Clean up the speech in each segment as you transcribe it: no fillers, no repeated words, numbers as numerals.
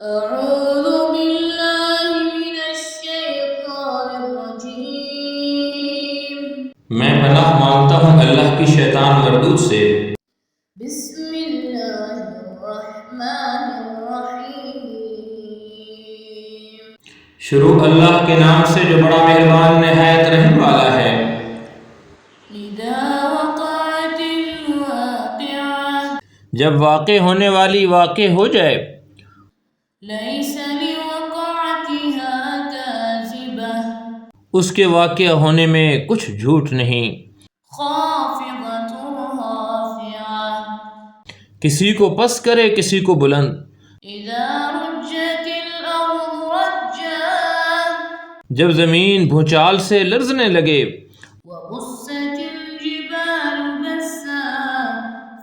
أعوذ بالله من الشيطان الرجيم. میں پناہ مانگتا ہوں اللہ کی شیطان مردود سے۔ بسم الله الرحمن الرحيم. شروع اللہ کے نام سے جو بڑا مہربان نہایت رحم والا ہے۔ إذا وقعت الواقعة جب واقع ہونے والی واقع ہو جائے، ليس لوقعتها كاذبة اس کے واقع ہونے میں کچھ جھوٹ نہیں، خافضة رافعة کسی کو پس کرے کسی کو بلند۔ إذا رجت الأرض رجا جب زمین بھونچال سے لرزنے لگے وبست الجبال بسا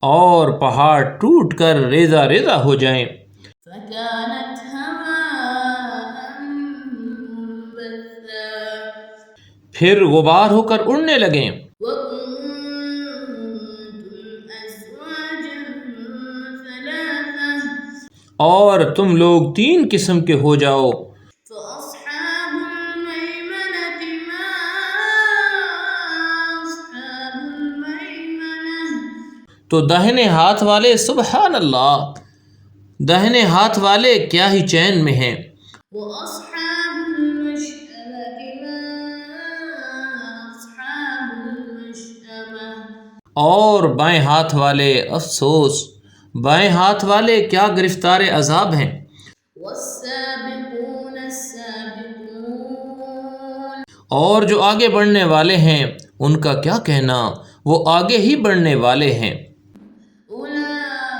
اور پہاڑ ٹوٹ کر ریزہ ریزہ ہو جائیں، فكانت هباء منبثا پھر غبار ہو کر اڑنے لگیں، وكنتم أزواجا ثلاثة اور تم لوگ 3 قسم کے ہو جاؤ۔ فأصحاب الميمنة ما أصحاب الميمنة تو داہنے ہاتھ والے سبحان اللہ، داہنے ہاتھ والے کیا ہی چین میں ہیں، وأصحاب المشأمة ما أصحاب المشأمة اور بائیں ہاتھ والے افسوس، بائیں ہاتھ والے کیا گرفتار عذاب ہیں۔ والسابقون السابقون اور جو آگے بڑھنے والے ہیں ان کا کیا کہنا، وہ آگے ہی بڑھنے والے ہیں۔ أولئك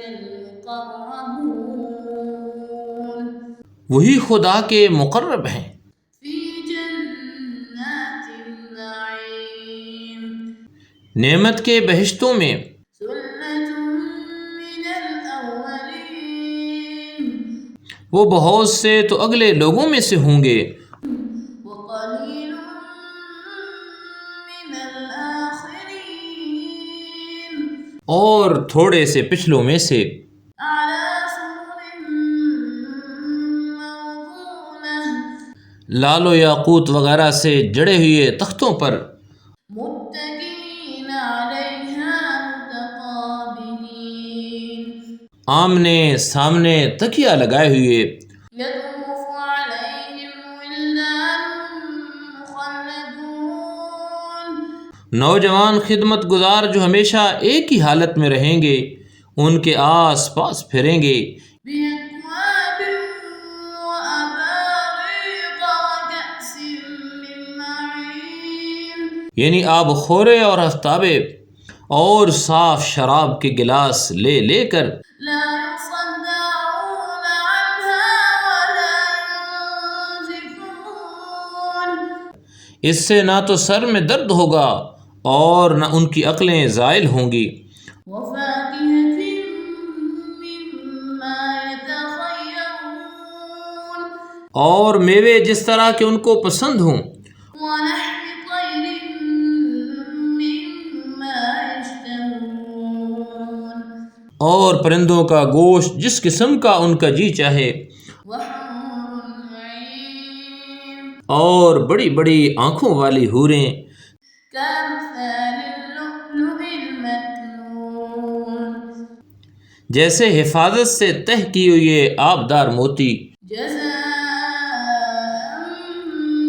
المقربون وہی خدا کے مقرب ہیں، في جنات النعيم نعمت کے بہشتوں میں۔ ثلة من الأولين وہ بہت سے تو اگلے لوگوں میں سے ہوں گے، وقليل من الآخرين اور تھوڑے سے پچھلوں میں سے۔ على سرر موضونة لال و یاقوت وغیرہ سے جڑے ہوئے تختوں پر، متكئين عليها متقابلين آمنے سامنے تکیہ لگائے ہوئے۔ يطوف عليهم ولدان مخلدون نوجوان خدمت گزار جو ہمیشہ ایک ہی حالت میں رہیں گے، ان کے آس پاس پھریں گے، بأكواب وأباريق وكأس من معين یعنی آب خورے اور آفتابے اور صاف شراب کے گلاس لے لے کر۔ لا يصدعون عنها ولا ينزفون اس سے نہ تو سر میں درد ہوگا اور نہ ان کی عقلیں زائل ہوں گی، وفاكهة مما يتخيرون اور میوے جس طرح کے ان کو پسند ہوں، ولحم طير مما يشتهون اور پرندوں کا گوشت جس قسم کا ان کا جی چاہے، وحور عين اور بڑی بڑی آنکھوں والی حوریں كأمثال اللؤلؤ المكنون جیسے حفاظت سے تہ کیے ہوئے آبدار موتی، جزاء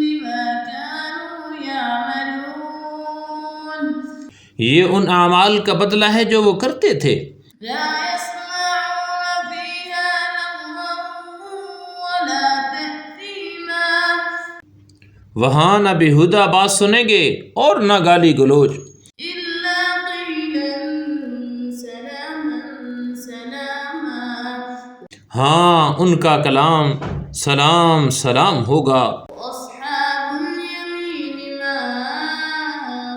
بما كانوا يعملون یہ ان اعمال کا بدلہ ہے جو وہ کرتے تھے۔ لا يسمعون فيها لغوا ولا تأثيما وہاں نہ بےہودہ بات سنیں گے اور نہ گالی گلوچ، إلا قيلا سلاما سلاما ہاں ان کا کلام سلام سلام ہوگا۔ وأصحاب اليمين ما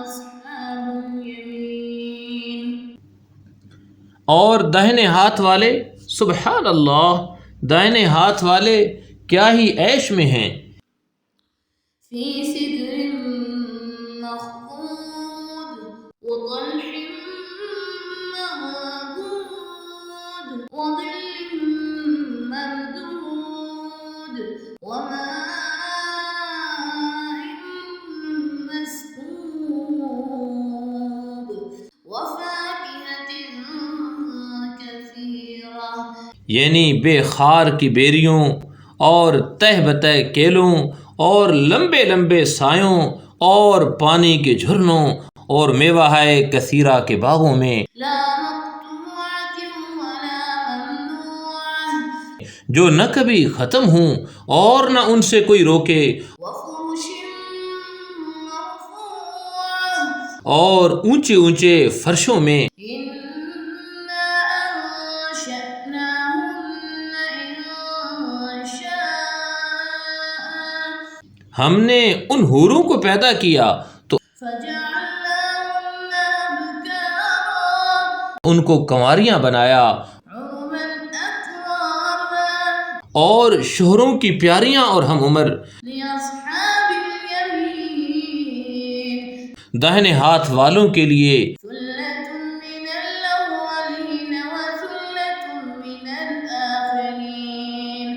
أصحاب اليمين اور داہنے ہاتھ والے سبحان اللہ، دائنے ہاتھ والے کیا ہی عیش میں ہیں، في سدر مخضود وطلح منضود وظل یعنی بے خار کی بیریوں اور تہ بتہ کیلوں اور لمبے لمبے سایوں اور پانی کے جھرنوں اور میوہ ہے کثیرہ کے باغوں میں، لا مقطوعة ولا ممنوعة جو نہ کبھی ختم ہوں اور نہ ان سے کوئی روکے، وفرش مرفوعة اور اونچے اونچے فرشوں میں، إنا أنشأناهن إنشاء ہم نے ان حوروں کو پیدا کیا تو فجعلناهن أبكارا ان کو کنواریاں بنایا عربا أترابا اور شوہروں کی پیاریاں اور ہم عمر، لأصحاب اليمين داہنے ہاتھ والوں کے لیے ثلة من الأولين وثلة من الآخرين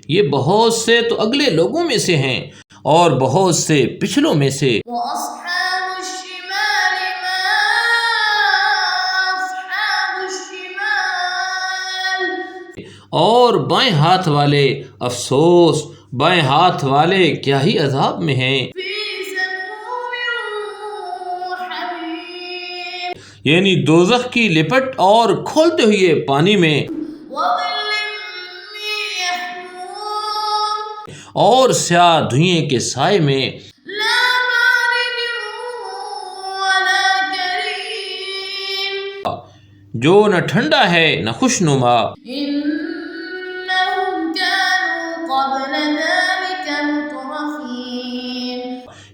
یہ بہت سے تو اگلے لوگوں میں سے ہیں اور بہت سے پچھلوں میں سے، وأصحاب الشمال ما أصحاب الشمال اور بائیں ہاتھ والے افسوس، بائیں ہاتھ والے کیا ہی عذاب میں ہیں، في سموم وحميم یعنی دوزخ کی لپٹ اور کھولتے ہوئے پانی میں، وظل من يحموم اور سیاہ دھوئیں کے سائے میں، لا بارد ولا كريم جو نہ ٹھنڈا ہے نہ خوشنما، إنهم كانوا قبل ذلك مترفين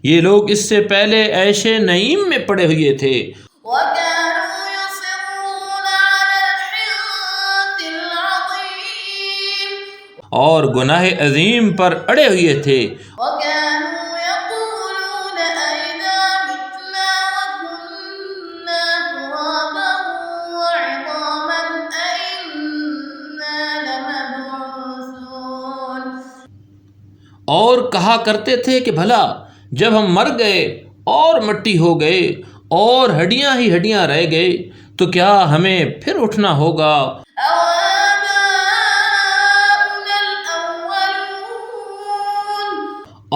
یہ لوگ اس سے پہلے عیش نعیم میں پڑے ہوئے تھے وكانوا يصرون على الحنث العظيم اور گناہ عظیم پر اڑے ہوئے تھے، وكانوا يقولون أئذا متنا وكنا ترابا وعظاما أئنا لمبعوثون اور کہا کرتے تھے کہ بھلا جب ہم مر گئے اور مٹی ہو گئے اور ہڈیاں ہی ہڈیاں رہ گئے تو کیا ہمیں پھر اٹھنا ہوگا؟ أَوَآبَاؤُنَا الْأَوَّلُونَ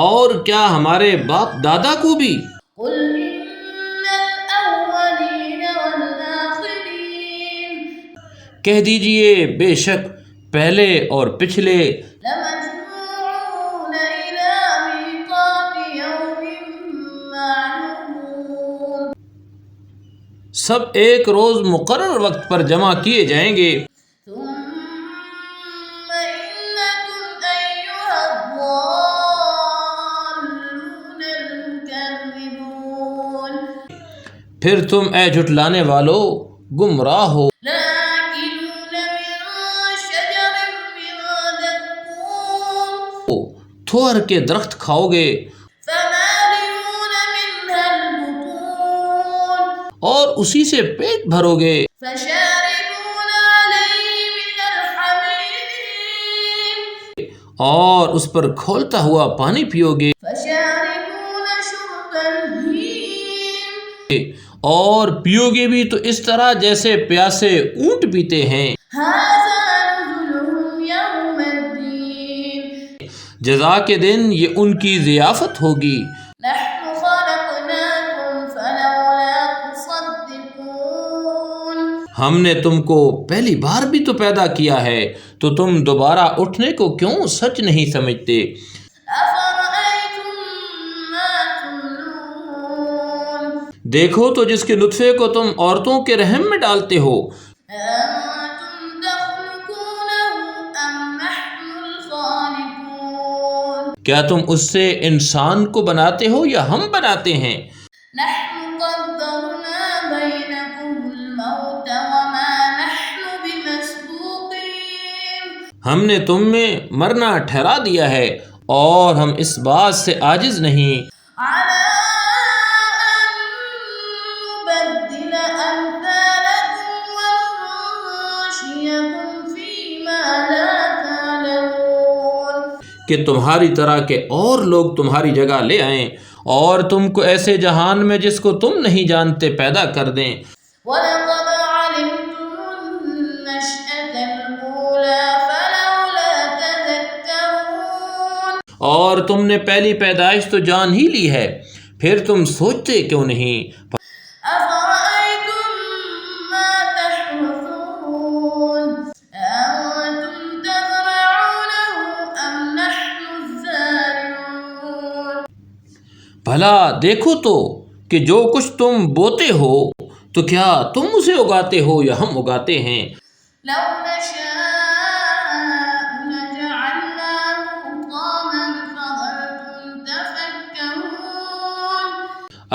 اور کیا ہمارے باپ دادا کو بھی؟ قُلْ إِنَّ الْأَوَّلِينَ وَالْآخِرِينَ کہہ دیجئے بے شک پہلے اور پچھلے لَمَجْمُوعُونَ إِلَى مِيقَاتِ يَوْمٍ مَّعْلُومٍ سب ایک روز مقرر وقت پر جمع کیے جائیں گے، ثُمَّ إِنَّكُمْ أَيُّهَا الضَّالُّونَ الْمُكَذِّبُونَ پھر تم اے جھٹلانے والو گمراہ ہو، لَآكِلُونَ مِن شَجَرٍ مِّن زَقُّومٍ تھور کے درخت کھاؤ گے فَمَالِئُونَ مِنْهَا الْبُطُونَ اور اسی سے پیٹ بھرو گے، فَشَارِبُونَ عَلَيْهِ مِنَ الْحَمِيمِ اور اس پر کھولتا ہوا پانی پیو گے، فَشَارِبُونَ شُرْبَ الْهِيمِ اور پیو گے بھی تو اس طرح جیسے پیاسے اونٹ پیتے ہیں، هَذَا نُزُلُهُمْ يَوْمَ الدِّينِ جزا کے دن یہ ان کی ضیافت ہوگی، نَحْنُ خَلَقْنَاكُمْ فَلَوْلَا تُصَدِّقُونَ ہم نے تم کو پہلی بار بھی تو پیدا کیا ہے تو تم دوبارہ اٹھنے کو کیوں سچ نہیں سمجھتے؟ أَفَرَأَيْتُم مَّا تُمْنُونَ دیکھو تو جس کے نطفے کو تم عورتوں کے رحم میں ڈالتے ہو، أَأَنتُمْ تَخْلُقُونَهُ أَمْ نَحْنُ الْخَالِقُونَ کیا تم اس سے انسان کو بناتے ہو یا ہم بناتے ہیں؟ نَحْنُ قَدَّرْنَا بَيْنَكُمُ الْمَوْتَ وَمَا نَحْنُ بِمَسْبُوقِينَ ہم نے تم میں مرنا ٹھہرا دیا ہے اور ہم اس بات سے عاجز نہیں عَلَىٰ أَن نُّبَدِّلَ أَمْثَالَكُمْ وَنُنشِئَكُمْ فِي مَا لَا تَعْلَمُونَ کہ تمہاری طرح کے اور لوگ تمہاری جگہ لے آئیں اور تم کو ایسے جہان میں جس کو تم نہیں جانتے پیدا کر دیں، وَلَقَدْ عَلِمْتُمُ النَّشْأَةَ الْأُولَىٰ اور تم نے پہلی پیدائش تو جان ہی لی ہے، پھر تم سوچتے کیوں نہیں؟ أفرأيتم ما تحرثون أأنتم تزرعونه أم نحن الزارعون بھلا دیکھو تو کہ جو کچھ تم بوتے ہو تو کیا تم اسے اگاتے ہو یا ہم اگاتے ہیں؟ لو نشاء لجعلناه حطاما فظلتم تفكهون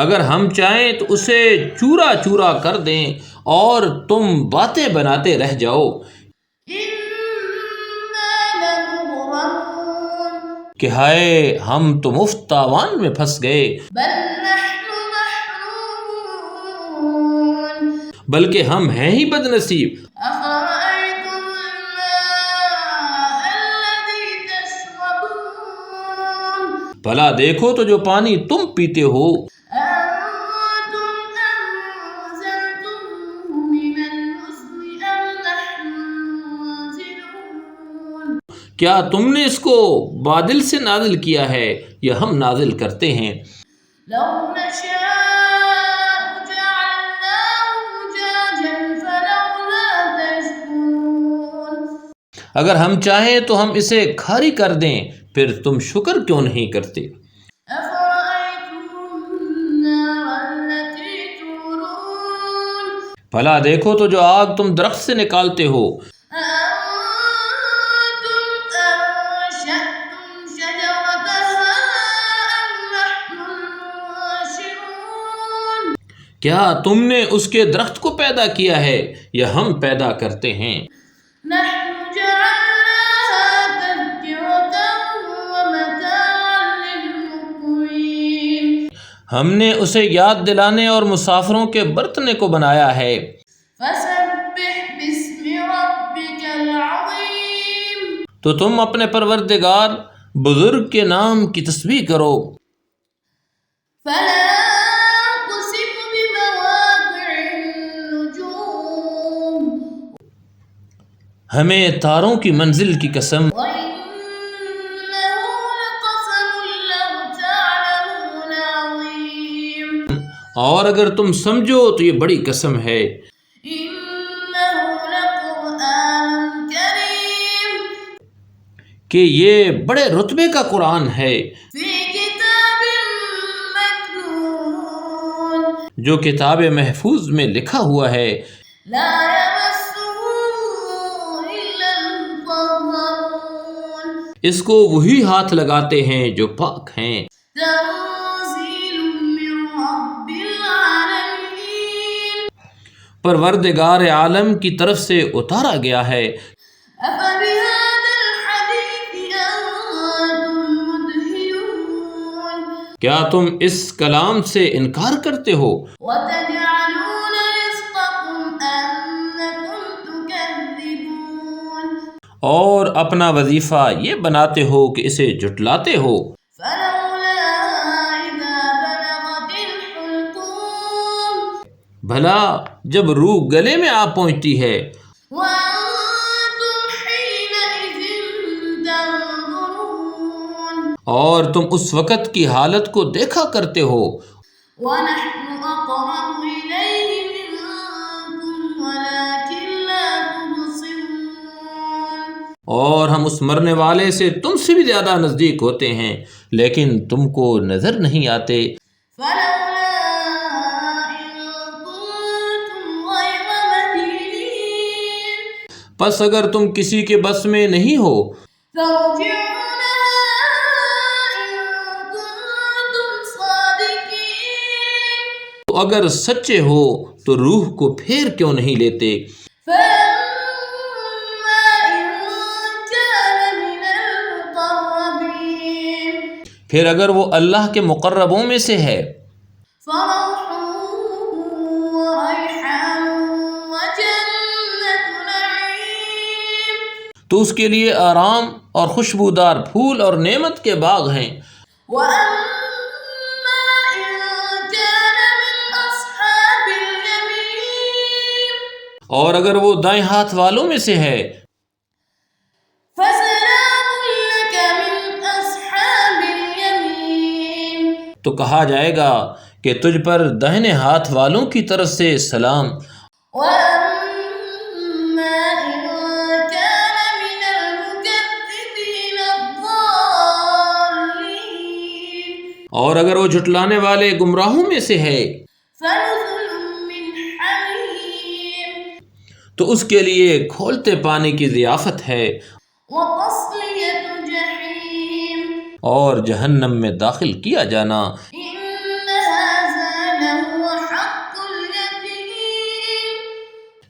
اگر ہم چاہیں تو اسے چورا چورا کر دیں اور تم باتیں بناتے رہ جاؤ إنا لمغرمون کہ ہائے ہم تو مفت تاوان میں پھنس گئے، بل نحن محرومون بلکہ ہم ہیں ہی بد نصیب۔ أفرأيتم الماء الذي تشربون بھلا دیکھو تو جو پانی تم پیتے ہو، أأنتم أنزلتموه من المزن أم نحن المنزلون کیا تم نے اس کو بادل سے نازل کیا ہے یا ہم نازل کرتے ہیں؟ لو نشاء جعلناه أجاجا فلولا تشكرون اگر ہم چاہیں تو ہم اسے کھاری کر دیں، پھر تم شکر کیوں نہیں کرتے؟ أفرأيتم النار التي تورون بھلا دیکھو تو جو آگ تم درخت سے نکالتے ہو، أأنتم أنشأتم شجرتها أم نحن الناشرون کیا تم نے اس کے درخت کو پیدا کیا ہے یا ہم پیدا کرتے ہیں؟ نحن جعلناها تذكرة ومتاعا للمقوين ہم نے اسے یاد دلانے اور مسافروں کے برتنے کو بنایا ہے۔ فسبح باسم ربك العظيم تو تم اپنے پروردگار بزرگ کے نام کی تسبیح کرو۔ فلا أقسم بمواقع النجوم ہمیں تاروں کی منزل کی قسم، وإنه لقسم لو تعلمون عظيم اور اگر تم سمجھو تو یہ بڑی قسم ہے۔ إنه لقرآن كريم کہ یہ بڑے رتبے کا قرآن ہے في كتاب مكنون جو کتاب محفوظ میں لکھا ہوا ہے، لا يمسه إلا المطهرون اس کو وہی ہاتھ لگاتے ہیں جو پاک ہیں۔ تنزيل من رب العالمين پروردگار عالم کی طرف سے اتارا گیا ہے۔ أفبهذا الحديث أنتم مدهنون کیا تم اس کلام سے انکار کرتے ہو؟ وتجعلون رزقكم أنكم تكذبون اور اپنا وظیفہ یہ بناتے ہو کہ اسے جھٹلاتے ہو۔ فلولا إذا بلغت الحلقوم بھلا جب روح گلے میں آ پہنچتی ہے وأنتم حينئذ تنظرون اور تم اس وقت کی حالت کو دیکھا کرتے ہو، ونحن أقرب إليه منكم ولكن لا تبصرون اور ہم اس مرنے والے سے تم سے بھی زیادہ نزدیک ہوتے ہیں لیکن تم کو نظر نہیں آتے۔ فلولا إن كنتم غير مدينين پس اگر تم کسی کے بس میں نہیں ہو ترجعونها إن كنتم صادقين تو اگر سچے ہو تو روح کو پھیر کیوں نہیں لیتے؟ فأما إن كان من المقربين پھر اگر وہ اللہ کے مقربوں میں سے ہے فروح وريحان وجنة نعيم تو اس کے لیے آرام اور خوشبودار پھول اور نعمت کے باغ ہیں۔ وأما إن كان من أصحاب اليمين اور اگر وہ دائیں ہاتھ والوں میں سے ہے فسلام لك من أصحاب تو کہا جائے گا کہ تجھ پر دہنے ہاتھ والوں کی طرف سے سلام، وَأَمَّا إِن كَانَ مِنَ الْمُكَذِّبِينَ الضَّالِّينَ اور اگر وہ جھٹلانے والے گمراہوں میں سے ہے فَنُزُلٌ مِّنْ حَمِيمٍ تو اس کے لیے کھولتے پانی کی ضیافت ہے، وَتَصْلِيَةُ جَحِيمٍ اور جہنم میں داخل کیا جانا۔ إِنَّ هَٰذَا لَهُوَ حَقُّ الْيَقِينِ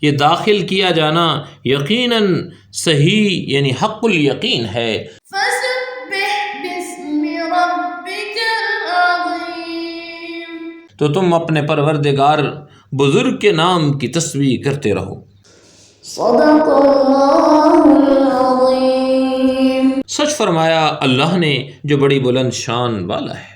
یہ داخل کیا جانا یقیناً صحیح یعنی حق الیقین ہے۔ فَسَبِّحْ بِاسْمِ رَبِّكَ الْعَظِيمِ تو تم اپنے پروردگار بزرگ کے نام کی تسبیح کرتے رہو۔ صدق اللہ العظیم۔ سچ فرمایا اللہ نے جو بڑی بلند شان والا ہے۔